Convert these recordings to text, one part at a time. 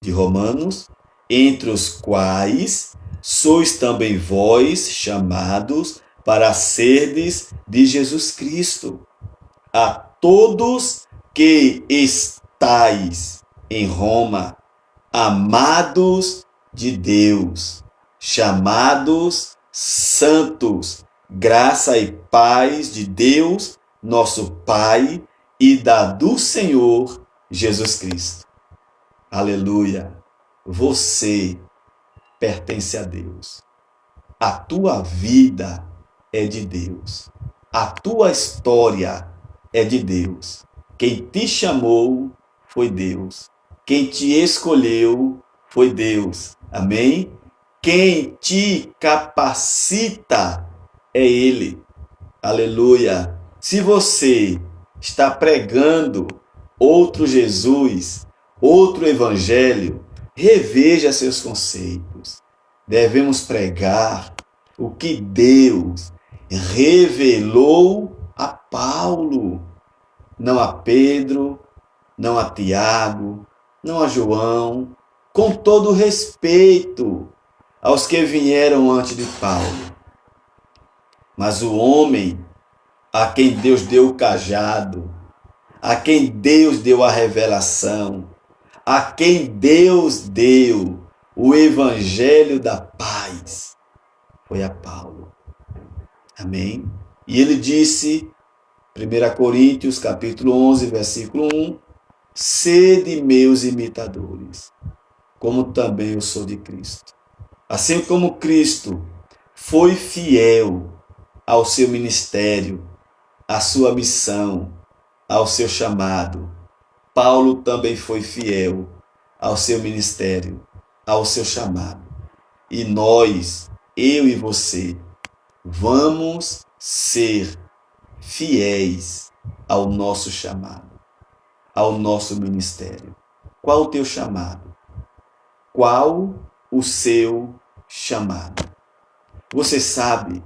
de Romanos, entre os quais sois também vós chamados para serdes de Jesus Cristo. A todos que estáis em Roma, amados de Deus, chamados santos, graça e paz de Deus, nosso Pai, e do Senhor Jesus Cristo. Aleluia! Você pertence a Deus. A tua vida é de Deus. A tua história é de Deus. Quem te chamou foi Deus. Quem te escolheu foi Deus. Amém? Quem te capacita é Ele. Aleluia! Se você está pregando outro Jesus, outro evangelho, reveja seus conceitos. Devemos pregar o que Deus revelou a Paulo, não a Pedro, não a Tiago, não a João, com todo respeito aos que vieram antes de Paulo. Mas o homem a quem Deus deu o cajado, a quem Deus deu a revelação, a quem Deus deu o evangelho da paz, foi a Paulo. Amém? E ele disse, 1 Coríntios capítulo 11, versículo 1, sede meus imitadores, como também eu sou de Cristo. Assim como Cristo foi fiel ao seu ministério, à sua missão, ao seu chamado, Paulo também foi fiel ao seu ministério, ao seu chamado. E nós, eu e você, vamos ser fiéis ao nosso chamado, ao nosso ministério. Qual o teu chamado? Qual o seu chamado? Você sabe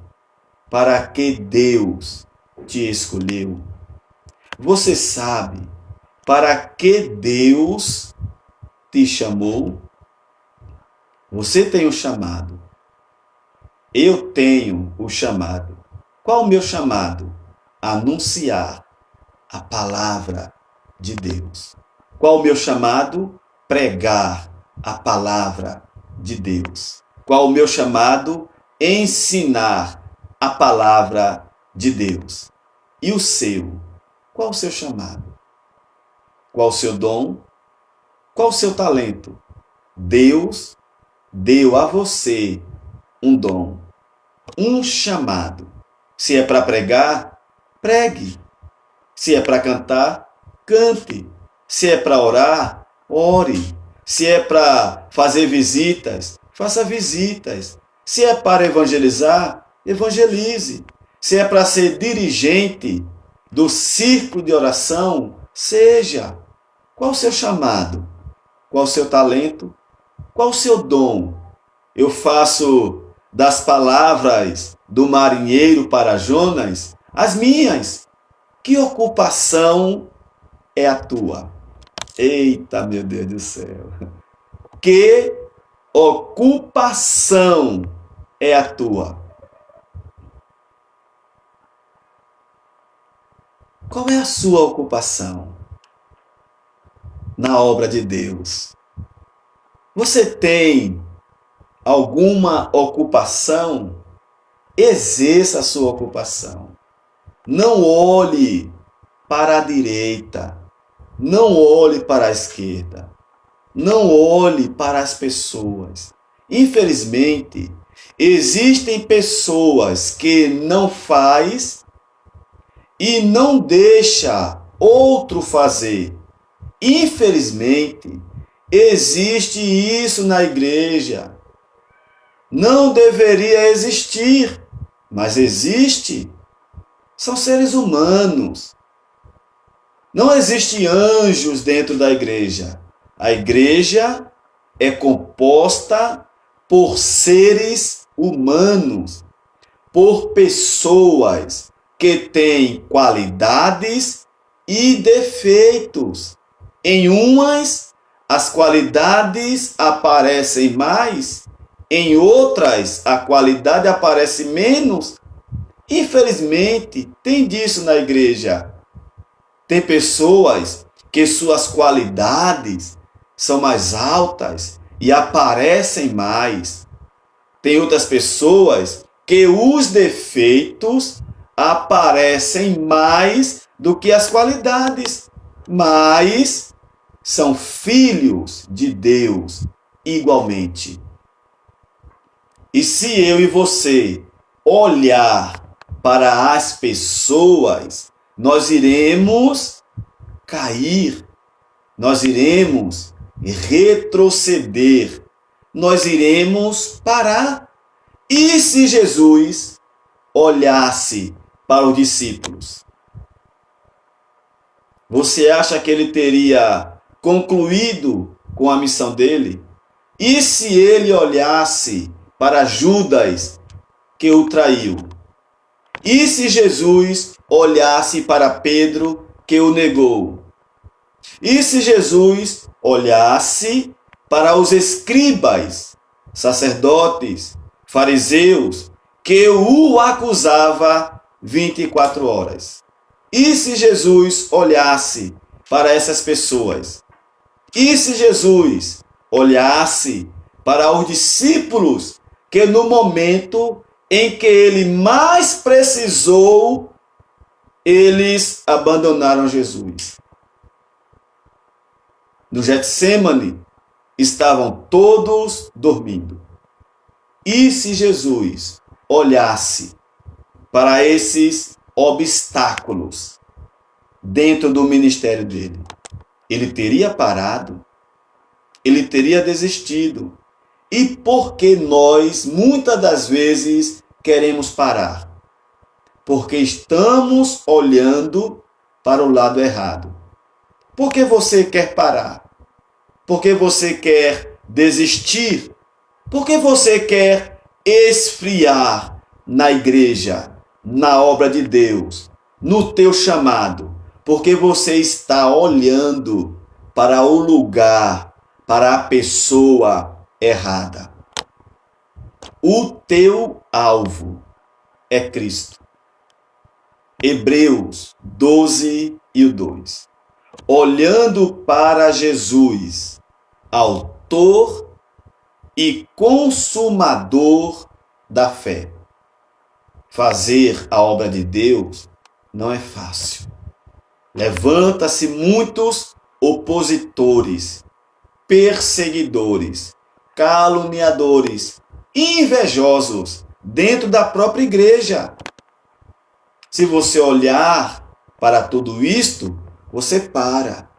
para que Deus te escolheu? Você sabe para que Deus te chamou? Você tem o chamado. Eu tenho o chamado. Qual o meu chamado? Anunciar a palavra de Deus. Qual o meu chamado? Pregar a palavra de Deus. Qual o meu chamado? Ensinar a palavra de Deus. E o seu? Qual o seu chamado? Qual o seu dom? Qual o seu talento? Deus deu a você um dom, um chamado. Se é para pregar, pregue. Se é para cantar, cante. Se é para orar, ore. Se é para fazer visitas, faça visitas. Se é para evangelizar, evangelize. Se é para ser dirigente do círculo de oração, seja. Qual o seu chamado? Qual o seu talento? Qual o seu dom? Eu faço das palavras do marinheiro para Jonas as minhas. Que ocupação é a tua? Eita, meu Deus do céu! Que ocupação é a tua? Qual é a sua ocupação na obra de Deus? Você tem alguma ocupação? Exerça a sua ocupação. Não olhe para a direita. Não olhe para a esquerda. Não olhe para as pessoas. Infelizmente, existem pessoas que não faz e não deixa outro fazer. Infelizmente, existe isso na igreja. Não deveria existir, mas existe. São seres humanos. Não existem anjos dentro da igreja. A igreja é composta por seres humanos, por pessoas que têm qualidades e defeitos. Em umas, as qualidades aparecem mais, em outras a qualidade aparece menos. Infelizmente, tem disso na igreja. Tem pessoas que suas qualidades são mais altas e aparecem mais. Tem outras pessoas que os defeitos aparecem mais do que as qualidades, mas são filhos de Deus igualmente. E se eu e você olhar para as pessoas, nós iremos cair, nós iremos retroceder, nós iremos parar. E se Jesus olhasse para os discípulos, você acha que ele teria concluído com a missão dele? E se ele olhasse para Judas, que o traiu? E se Jesus olhasse para Pedro, que o negou? E se Jesus olhasse para os escribas, sacerdotes, fariseus, que o acusava 24 horas? E se Jesus olhasse para essas pessoas? E se Jesus olhasse para os discípulos que no momento em que ele mais precisou, eles abandonaram Jesus? No Getsêmani estavam todos dormindo. E se Jesus olhasse para esses obstáculos dentro do ministério dele, ele teria parado, ele teria desistido. E por que nós, muitas das vezes, queremos parar? Porque estamos olhando para o lado errado. Por que você quer parar? Por que você quer desistir? Por que você quer esfriar na igreja, na obra de Deus, no teu chamado? Porque você está olhando para o lugar, para a pessoa errada. O teu alvo é Cristo. Hebreus 12 e o 2. Olhando para Jesus, autor e consumador da fé. Fazer a obra de Deus não é fácil. Levanta-se muitos opositores, perseguidores, caluniadores, invejosos dentro da própria igreja. Se você olhar para tudo isto, você para,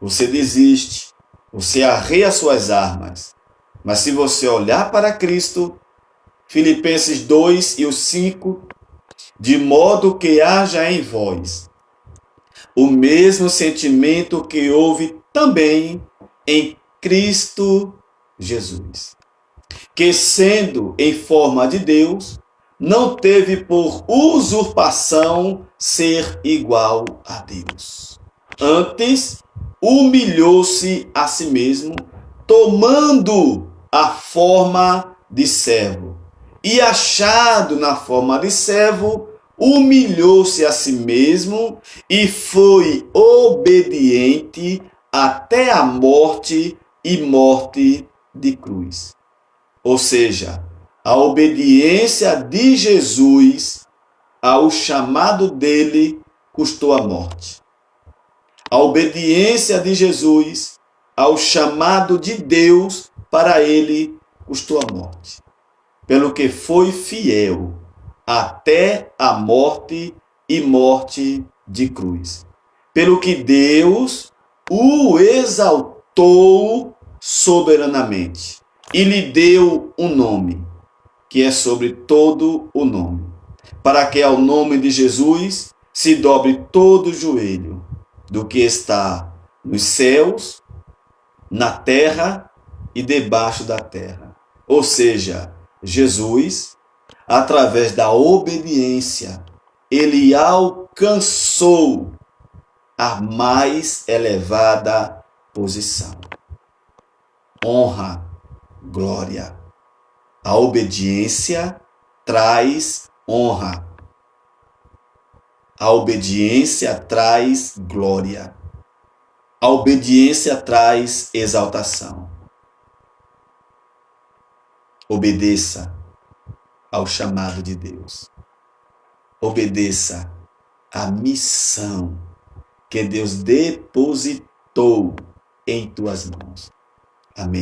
você desiste, você arreia suas armas. Mas se você olhar para Cristo, Filipenses 2 e o 5, de modo que haja em vós o mesmo sentimento que houve também em Cristo Jesus, que sendo em forma de Deus, não teve por usurpação ser igual a Deus. Antes, humilhou-se a si mesmo, tomando a forma de servo. E achado na forma de servo, humilhou-se a si mesmo e foi obediente até a morte e morte de cruz. Ou seja, a obediência de Jesus ao chamado dele custou a morte. A obediência de Jesus ao chamado de Deus para ele custou a morte. Pelo que foi fiel até a morte e morte de cruz. Pelo que Deus o exaltou soberanamente e lhe deu um nome, que é sobre todo o nome, para que ao nome de Jesus se dobre todo o joelho, do que está nos céus, na terra e debaixo da terra. Ou seja, Jesus, através da obediência, ele alcançou a mais elevada posição. honra, glória. A obediência traz honra. A obediência traz glória. A obediência traz exaltação. Obedeça ao chamado de Deus. Obedeça à missão que Deus depositou em tuas mãos. Amém.